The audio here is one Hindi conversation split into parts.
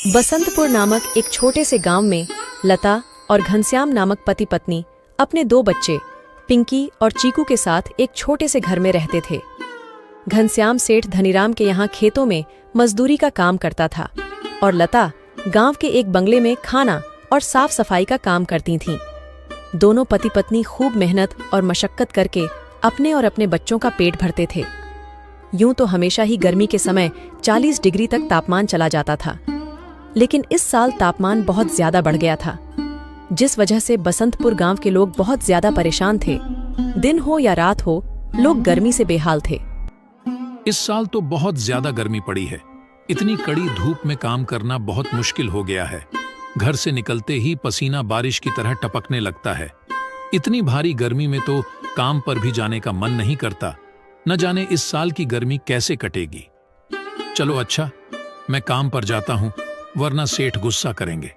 बसंतपुर नामक एक छोटे से गांव में लता और घनश्याम नामक पति पत्नी अपने दो बच्चे पिंकी और चीकू के साथ एक छोटे से घर में रहते थे। घनश्याम सेठ धनीराम के यहाँ खेतों में मजदूरी का काम करता था और लता गांव के एक बंगले में खाना और साफ सफाई का काम करती थीं। दोनों पति पत्नी खूब मेहनत और मशक्कत करके अपने और अपने बच्चों का पेट भरते थे। यूं तो हमेशा ही गर्मी के समय 40 डिग्री तक तापमान चला जाता था, लेकिन इस साल तापमान बहुत ज्यादा बढ़ गया था, जिस वजह से बसंतपुर गांव के लोग बहुत ज्यादा परेशान थे। दिन हो या रात हो, लोग गर्मी से बेहाल थे। इस साल तो बहुत ज्यादा गर्मी पड़ी है। इतनी कड़ी धूप में काम करना बहुत मुश्किल हो गया है। घर से निकलते ही पसीना बारिश की तरह टपकने लगता है। इतनी भारी गर्मी में तो काम पर भी जाने का मन नहीं करता। न जाने इस साल की गर्मी कैसे कटेगी। चलो अच्छा, मैं काम पर जाता हूँ, वरना सेठ गुस्सा करेंगे।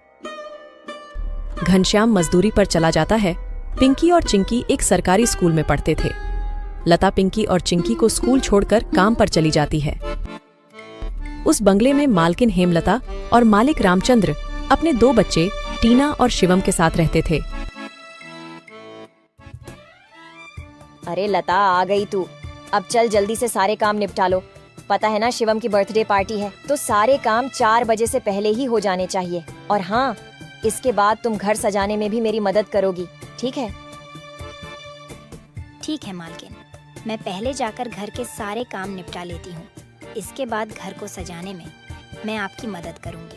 घनश्याम मजदूरी पर चला जाता है। पिंकी और चिंकी एक सरकारी स्कूल में पढ़ते थे। लता पिंकी और चिंकी को स्कूल छोड़कर काम पर चली जाती है। उस बंगले में मालकिन हेमलता और मालिक रामचंद्र अपने दो बच्चे टीना और शिवम के साथ रहते थे। अरे लता, आ गई तू। अब चल जल्दी से सारे काम निपटा लो। पता है ना, शिवम की बर्थडे पार्टी है, तो सारे काम 4 बजे से पहले ही हो जाने चाहिए। और हाँ, इसके बाद तुम घर सजाने में भी मेरी मदद करोगी, ठीक है? ठीक है मालकिन, मैं पहले जाकर घर के सारे काम निपटा लेती हूँ। इसके बाद घर को सजाने में मैं आपकी मदद करूँगी।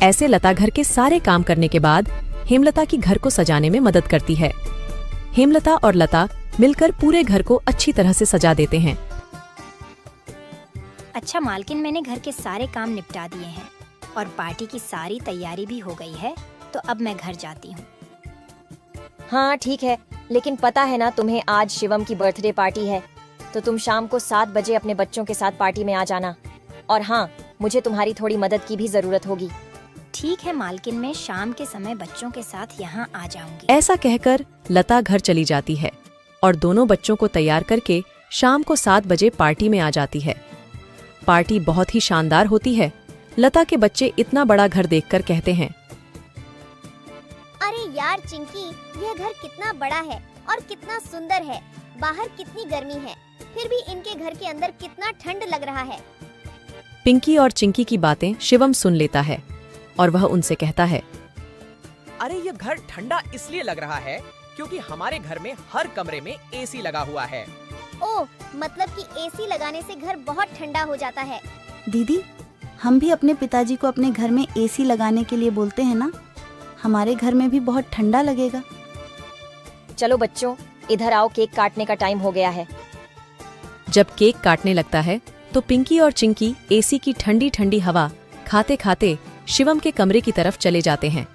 ऐसे लता घर के सारे काम करने के बाद हेमलता की घर को सजाने में मदद करती है। हेमलता और लता मिलकर पूरे घर को अच्छी तरह से सजा देते हैं। अच्छा मालकिन, मैंने घर के सारे काम निपटा दिए हैं और पार्टी की सारी तैयारी भी हो गई है, तो अब मैं घर जाती हूँ। हाँ ठीक है, लेकिन पता है ना तुम्हें, आज शिवम की बर्थडे पार्टी है, तो तुम शाम को 7 बजे अपने बच्चों के साथ पार्टी में आ जाना। और हाँ, मुझे तुम्हारी थोड़ी मदद की भी जरूरत होगी। ठीक है मालकिन, मैं शाम के समय बच्चों के साथ यहाँ आ जाऊंगी। ऐसा कहकर लता घर चली जाती है और दोनों बच्चों को तैयार करके शाम को 7 बजे पार्टी में आ जाती है। पार्टी बहुत ही शानदार होती है। लता के बच्चे इतना बड़ा घर देखकर कहते हैं, अरे यार चिंकी, यह घर कितना बड़ा है और कितना सुंदर है। बाहर कितनी गर्मी है, फिर भी इनके घर के अंदर कितना ठंड लग रहा है। पिंकी और चिंकी की बातें शिवम सुन लेता है और वह उनसे कहता है, अरे ये घर ठंडा इसलिए लग रहा है क्योंकि हमारे घर में हर कमरे में एसी लगा हुआ है। ओह, मतलब कि एसी लगाने से घर बहुत ठंडा हो जाता है। दीदी, हम भी अपने पिताजी को अपने घर में एसी लगाने के लिए बोलते हैं ना, हमारे घर में भी बहुत ठंडा लगेगा। चलो बच्चों, इधर आओ, केक काटने का टाइम हो गया है। जब केक काटने लगता है तो पिंकी और चिंकी एसी की ठंडी ठंडी हवा खाते खाते शिवम के कमरे की तरफ चले जाते हैं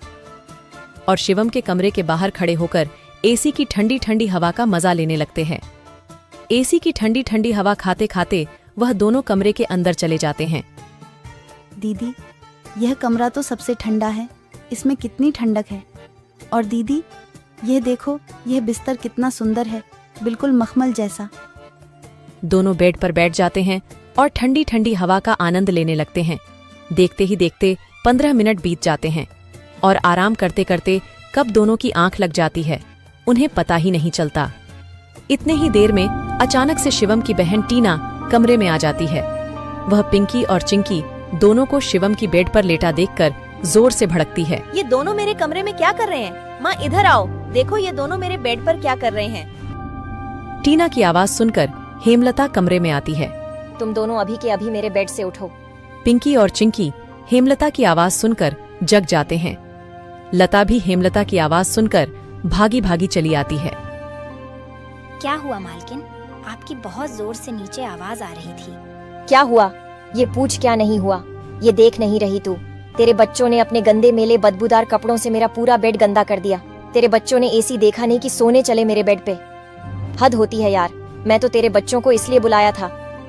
और शिवम के कमरे के बाहर खड़े होकर एसी की ठंडी ठंडी हवा का मजा लेने लगते हैं। एसी की ठंडी ठंडी हवा खाते खाते वह दोनों कमरे के अंदर चले जाते हैं। दीदी, यह कमरा तो सबसे ठंडा है, इसमें कितनी ठंडक है। और दीदी, यह देखो, यह बिस्तर कितना सुंदर है, बिल्कुल मखमल जैसा। दोनों बेड पर बैठ जाते हैं और ठंडी ठंडी हवा का आनंद लेने लगते हैं। देखते ही देखते 15 मिनट बीत जाते हैं और आराम करते करते कब दोनों की आंख लग जाती है, उन्हें पता ही नहीं चलता। इतने ही देर में अचानक से शिवम की बहन टीना कमरे में आ जाती है। वह पिंकी और चिंकी दोनों को शिवम की बेड पर लेटा देखकर जोर से भड़कती है। ये दोनों मेरे कमरे में क्या कर रहे हैं? माँ इधर आओ, देखो ये दोनों मेरे बेड पर क्या कर रहे हैं। टीना की आवाज सुनकर हेमलता कमरे में आती है। तुम दोनों अभी के अभी मेरे बेड से उठो। पिंकी और चिंकी हेमलता की आवाज सुनकर जग जाते हैं। लता भी हेमलता की आवाज सुनकर भागी भागी चली आती है। क्या हुआ मालकिन? आपकी बहुत जोर से नीचे आवाज आ रही थी। क्या हुआ? ये पूछ, क्या नहीं हुआ? ये देख नहीं रही तू? तेरे बच्चों ने अपने गंदे मेले बदबूदार कपड़ों से मेरा पूरा बेड गंदा कर दिया। तेरे बच्चों ने एसी देखा नहीं कि सोने चले मेरे बेड पे। हद होती है यार। मैं तो तेरे बच्चों को इसलिए बुलाया था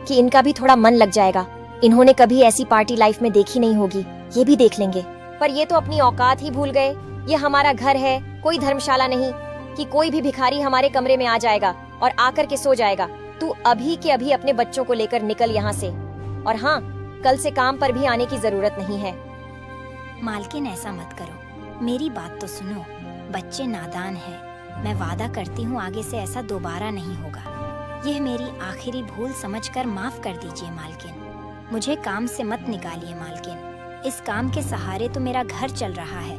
कि इनका भी थोड़ा मन लग जाएगा। इन्होंने कभी ऐसी पार्टी लाइफ में देखी नहीं होगी, ये भी देख लेंगे। पर ये तो अपनी औकात ही भूल गए। ये हमारा घर है, कोई धर्मशाला नहीं कि कोई भी भिखारी हमारे कमरे में आ जाएगा और आकर के सो जाएगा। तू अभी के अभी अपने बच्चों को लेकर निकल यहाँ से। और हाँ, कल से काम पर भी आने की जरूरत नहीं है। मालकिन ऐसा मत करो, मेरी बात तो सुनो। बच्चे नादान हैं। मैं वादा करती हूँ आगे से ऐसा दोबारा नहीं होगा। यह मेरी आखिरी भूल समझकर माफ कर दीजिए मालकिन। मुझे काम से मत निकालिए मालकिन। इस काम के सहारे तो मेरा घर चल रहा है।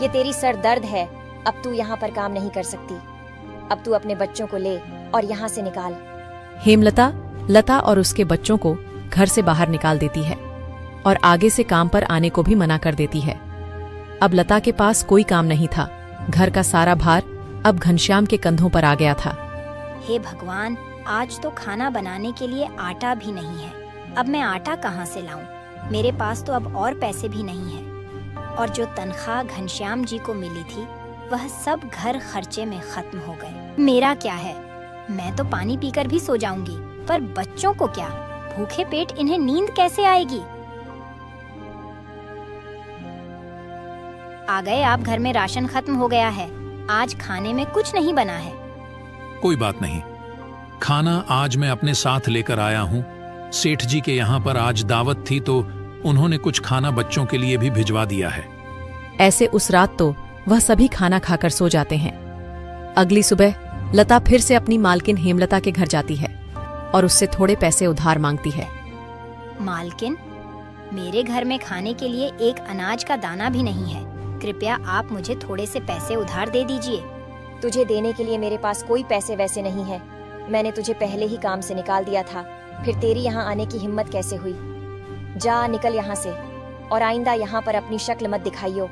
ये तेरी सर दर्द है। अब तू यहाँ पर काम नहीं कर सकती। अब तू अपने बच्चों को ले और यहाँ से निकाल। हेमलता लता और उसके बच्चों को घर से बाहर निकाल देती है और आगे से काम पर आने को भी मना कर देती है। अब लता के पास कोई काम नहीं था। घर का सारा भार अब घनश्याम के कंधों पर आ गया था। हे भगवान, आज तो खाना बनाने के लिए आटा भी नहीं है। अब मैं आटा कहाँ से लाऊं? मेरे पास तो अब और पैसे भी नहीं है। और जो तनख्वाह घनश्याम जी को मिली थी वह सब घर खर्चे में खत्म हो गए। मेरा क्या है? मैं तो पानी पीकर भी सो जाऊंगी, पर बच्चों को क्या? भूखे पेट इन्हें नींद कैसे आएगी? आ गए आप। घर में राशन खत्म हो गया है। आज खाने में कुछ नहीं बना है। कोई बात नहीं, खाना आज मैं अपने साथ लेकर आया हूँ। सेठ जी के यहाँ पर आज दावत थी तो उन्होंने कुछ खाना बच्चों के लिए भी भिजवा दिया है। ऐसे उस रात तो वह सभी खाना खाकर सो जाते हैं। अगली सुबह लता फिर से अपनी मालकिन हेमलता के घर जाती है और उससे थोड़े पैसे उधार मांगती है। मालकिन, मेरे घर में खाने के लिए एक अनाज का दाना भी नहीं है। कृपया आप मुझे थोड़े से पैसे उधार दे दीजिए। तुझे देने के लिए मेरे पास कोई पैसे वैसे नहीं है। मैंने तुझे पहले ही काम से निकाल दिया था, फिर तेरी यहाँ आने की हिम्मत कैसे हुई? जा निकल यहाँ से और आइंदा यहाँ पर अपनी शक्ल मत दिखाइयो।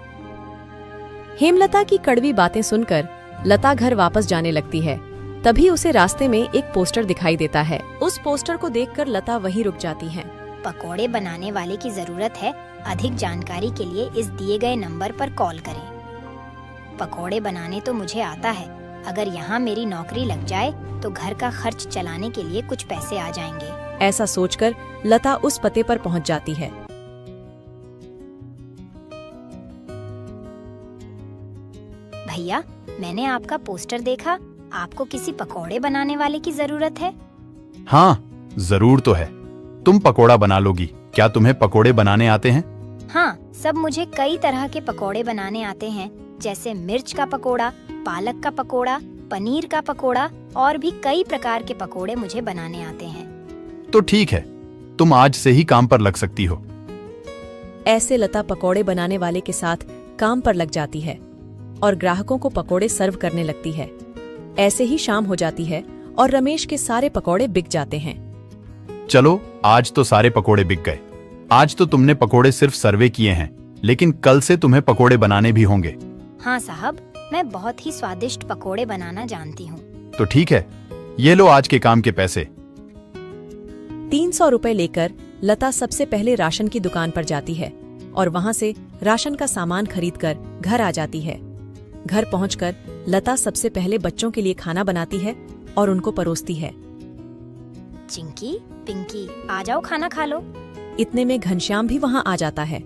हेमलता की कड़वी बातें सुनकर लता घर वापस जाने लगती है। तभी उसे रास्ते में एक पोस्टर दिखाई देता है। उस पोस्टर को देखकर लता वहीं रुक जाती है। पकोड़े बनाने वाले की जरूरत है। अधिक जानकारी के लिए इस दिए गए नंबर पर कॉल करें। पकोड़े बनाने तो मुझे आता है। अगर यहाँ मेरी नौकरी लग जाए तो घर का खर्च चलाने के लिए कुछ पैसे आ जाएंगे। ऐसा सोचकर लता उस पते पर पहुंच जाती है। भैया, मैंने आपका पोस्टर देखा। आपको किसी पकोड़े बनाने वाले की जरूरत है? हाँ, जरूर तो है। तुम पकोड़ा बना लोगी। क्या तुम्हें पकोड़े बनाने आते हैं? हाँ, सब मुझे कई तरह के पकोड़े बनाने आते हैं, जैसे मिर्च का पकोड़ा, पालक का पकोड़ा, पनीर का पकोड़ा और भी कई प्रकार के पकोड़े मुझे बनाने आते हैं। तो ठीक है, तुम आज से ही काम पर लग सकती हो। ऐसे लता पकोड़े बनाने वाले के साथ काम पर लग जाती है और ग्राहकों को पकोड़े सर्व करने लगती है। ऐसे ही शाम हो जाती है और रमेश के सारे पकोड़े बिक जाते हैं। चलो, आज तो सारे पकोड़े बिक गए। आज तो तुमने पकोड़े सिर्फ सर्वे किए हैं, लेकिन कल से तुम्हें पकोड़े बनाने भी होंगे। हाँ साहब, मैं बहुत ही स्वादिष्ट पकोड़े बनाना जानती हूँ। तो ठीक है, ये लो आज के काम के पैसे। 300 रुपए लेकर लता सबसे पहले राशन की दुकान पर जाती है और वहां से राशन का सामान खरीदकर घर आ जाती है। घर पहुंचकर लता सबसे पहले बच्चों के लिए खाना बनाती है और उनको परोसती है। चिंकी, पिंकी, आ जाओ खाना खा लो। इतने में घनश्याम भी वहां आ जाता है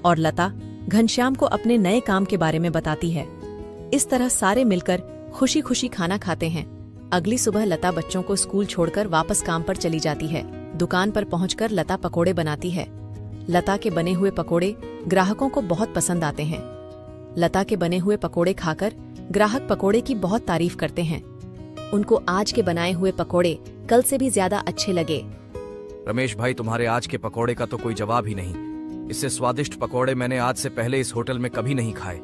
और लता घनश्याम को अपने नए काम के बारे में बताती है। इस तरह सारे मिलकर खुशी खुशी खाना खाते हैं। अगली सुबह लता बच्चों को स्कूल छोड़कर वापस काम पर चली जाती है। दुकान पर पहुंचकर लता पकोड़े बनाती है। लता के बने हुए पकोड़े ग्राहकों को बहुत पसंद आते हैं। लता के बने हुए पकोड़े खाकर ग्राहक पकोड़े की बहुत तारीफ करते हैं। उनको आज के बनाए हुए पकोड़े कल से भी ज्यादा अच्छे लगे। रमेश भाई, तुम्हारे आज के पकोड़े का तो कोई जवाब ही नहीं। इससे स्वादिष्ट पकोड़े मैंने आज से पहले इस होटल में कभी नहीं खाए।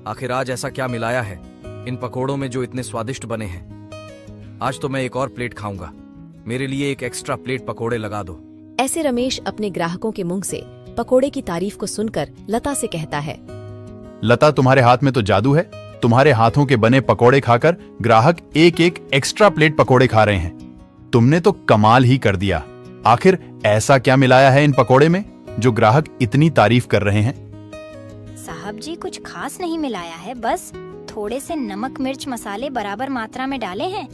आखिर आज ऐसा क्या मिलाया है इन पकोड़ों में जो इतने स्वादिष्ट बने हैं? आज तो मैं एक और प्लेट खाऊंगा। मेरे लिए एक एक्स्ट्रा प्लेट पकोड़े लगा दो। ऐसे रमेश अपने ग्राहकों के मुंह से पकोड़े की तारीफ को सुनकर लता से कहता है, लता, तुम्हारे हाथ में तो जादू है। तुम्हारे हाथों के बने पकोड़े खाकर ग्राहक एक एक एक्स्ट्रा प्लेट पकोड़े खा रहे हैं। तुमने तो कमाल ही कर दिया। आखिर ऐसा क्या मिलाया है इन पकोड़े में जो ग्राहक इतनी तारीफ कर रहे हैं? साहब जी, कुछ खास नहीं मिलाया है, बस थोड़े से नमक मिर्च मसाले बराबर मात्रा में डाले हैं,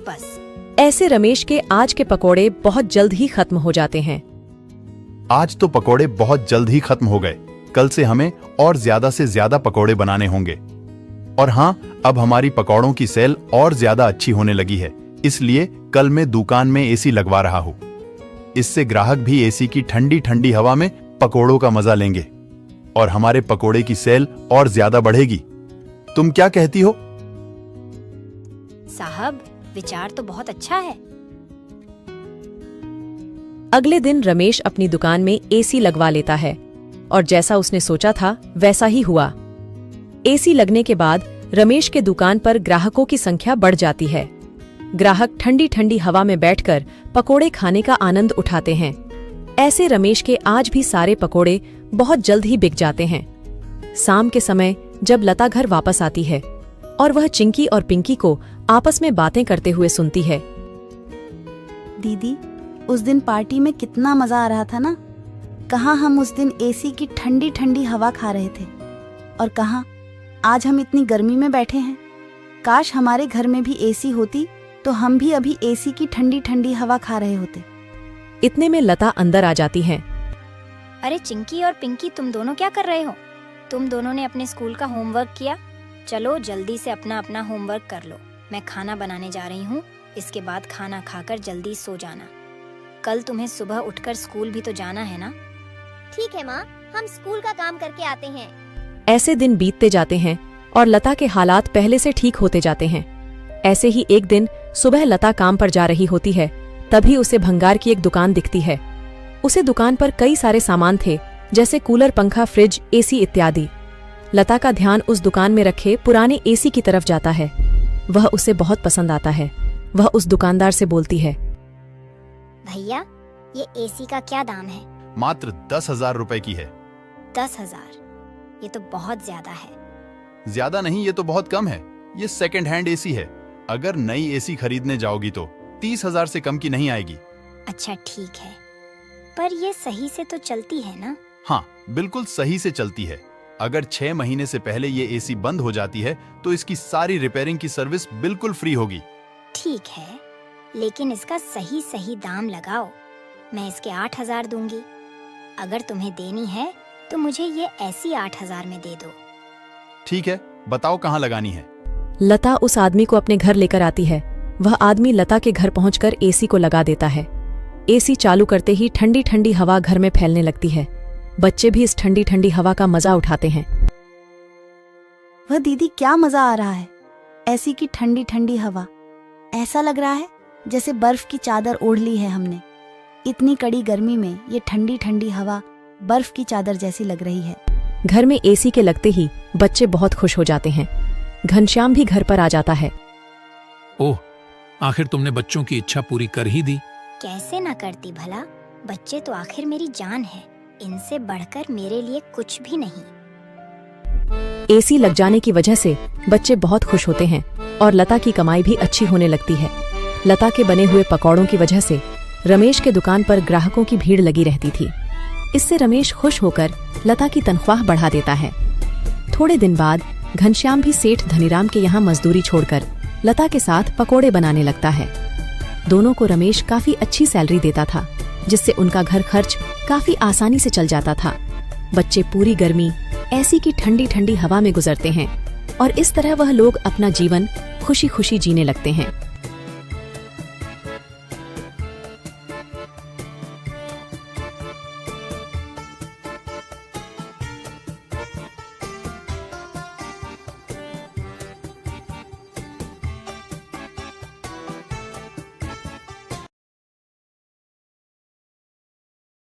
बस। ऐसे रमेश के आज के पकोड़े बहुत जल्द ही खत्म हो जाते हैं। आज तो पकोड़े बहुत जल्द ही खत्म हो गए। कल से हमें और ज्यादा से ज्यादा पकोड़े बनाने होंगे। और हाँ, अब हमारी पकोड़ों की सेल और ज्यादा अच्छी होने लगी है, इसलिए कल मैं दुकान में एसी लगवा रहा हूँ। इससे ग्राहक भी एसी की ठंडी ठंडी हवा में पकोड़ों का मजा लेंगे और हमारे पकोड़े की सेल और ज्यादा बढ़ेगी। तुम क्या कहती हो? साहब, विचार तो बहुत अच्छा है। अगले दिन रमेश अपनी दुकान में एसी लगवा लेता है और जैसा उसने सोचा था वैसा ही हुआ। एसी लगने के बाद रमेश के दुकान पर ग्राहकों की संख्या बढ़ जाती है। ग्राहक ठंडी ठंडी हवा में बैठकर पकोड़े खाने का आनंद उठाते हैं। ऐसे रमेश के आज भी सारे पकोड़े बहुत जल्द ही बिक जाते हैं। शाम के समय जब लता घर वापस आती है और वह चिंकी और पिंकी को आपस में बातें करते हुए सुनती है। दीदी, उस दिन पार्टी में कितना मजा आ रहा था ना। कहाँ हम उस दिन एसी की ठंडी ठंडी हवा खा रहे थे और कहाँ आज हम इतनी गर्मी में बैठे हैं। काश हमारे घर में भी एसी होती तो हम भी अभी एसी की ठंडी ठंडी हवा खा रहे होते। इतने में लता अंदर आ जाती है। अरे चिंकी और पिंकी, तुम दोनों क्या कर रहे हो? तुम दोनों ने अपने स्कूल का होमवर्क किया? चलो जल्दी से अपना अपना होमवर्क कर लो। मैं खाना बनाने जा रही हूँ। इसके बाद खाना खाकर जल्दी सो जाना। कल तुम्हें सुबह उठकर स्कूल भी तो जाना है ना। ठीक है माँ, हम स्कूल का काम करके आते हैं। ऐसे दिन बीतते जाते हैं और लता के हालात पहले से ठीक होते जाते हैं। ऐसे ही एक दिन सुबह लता काम पर जा रही होती है, तभी उसे भंगार की एक दुकान दिखती है। उसे दुकान पर कई सारे सामान थे, जैसे कूलर, पंखा, फ्रिज, एसी इत्यादि। लता का ध्यान उस दुकान में रखे पुराने एसी की तरफ जाता है। वह उसे बहुत पसंद आता है। वह उस दुकानदार से बोलती है, भैया, ये एसी का क्या दाम है? मात्र 10,000 रुपए की है। 10,000? ये तो बहुत ज्यादा है। ज्यादा नहीं, ये तो बहुत कम है। ये सेकंड हैंड एसी है। अगर नई एसी खरीदने जाओगी तो 30,000 से कम की नहीं आएगी। अच्छा ठीक है, पर ये सही से तो चलती है ना? हाँ, बिल्कुल सही से चलती है। अगर 6 महीने से पहले ये एसी बंद हो जाती है तो इसकी सारी रिपेयरिंग की सर्विस बिल्कुल फ्री होगी। ठीक है, लेकिन इसका सही सही दाम लगाओ। मैं इसके 8,000 दूंगी। अगर तुम्हें देनी है तो मुझे ये ऐसी 8,000 में दे दो। ठीक है, बताओ कहाँ लगानी है। लता उस आदमी को अपने घर लेकर आती है। वह आदमी लता के घर पहुंचकर एसी को लगा देता है। एसी चालू करते ही ठंडी ठंडी हवा घर में फैलने लगती है। बच्चे भी इस ठंडी ठंडी हवा का मजा उठाते हैं। वह दीदी, क्या मजा आ रहा है। एसी की ठंडी ठंडी हवा, ऐसा लग रहा है जैसे बर्फ की चादर ओढ़ ली है हमने। इतनी कड़ी गर्मी में ये ठंडी ठंडी हवा बर्फ की चादर जैसी लग रही है। घर में एसी के लगते ही बच्चे बहुत खुश हो जाते हैं। घनश्याम भी घर पर आ जाता है। ओह, आखिर तुमने बच्चों की इच्छा पूरी कर ही दी। कैसे ना करती भला। बच्चे तो आखिर मेरी जान है। इनसे बढ़कर मेरे लिए कुछ भी नहीं। एसी लग जाने की वजह से बच्चे बहुत खुश होते हैं और लता की कमाई भी अच्छी होने लगती है। लता के बने हुए पकौड़ों की वजह से रमेश के दुकान पर ग्राहकों की भीड़ लगी रहती थी। इससे रमेश खुश होकर लता की तनख्वाह बढ़ा देता है। थोड़े दिन बाद घनश्याम भी सेठ धनीराम के यहाँ मजदूरी छोड़कर लता के साथ पकोड़े बनाने लगता है। दोनों को रमेश काफी अच्छी सैलरी देता था, जिससे उनका घर खर्च काफी आसानी से चल जाता था। बच्चे पूरी गर्मी ऐसी की ठंडी ठंडी हवा में गुजरते हैं और इस तरह वह लोग अपना जीवन खुशी खुशी जीने लगते हैं।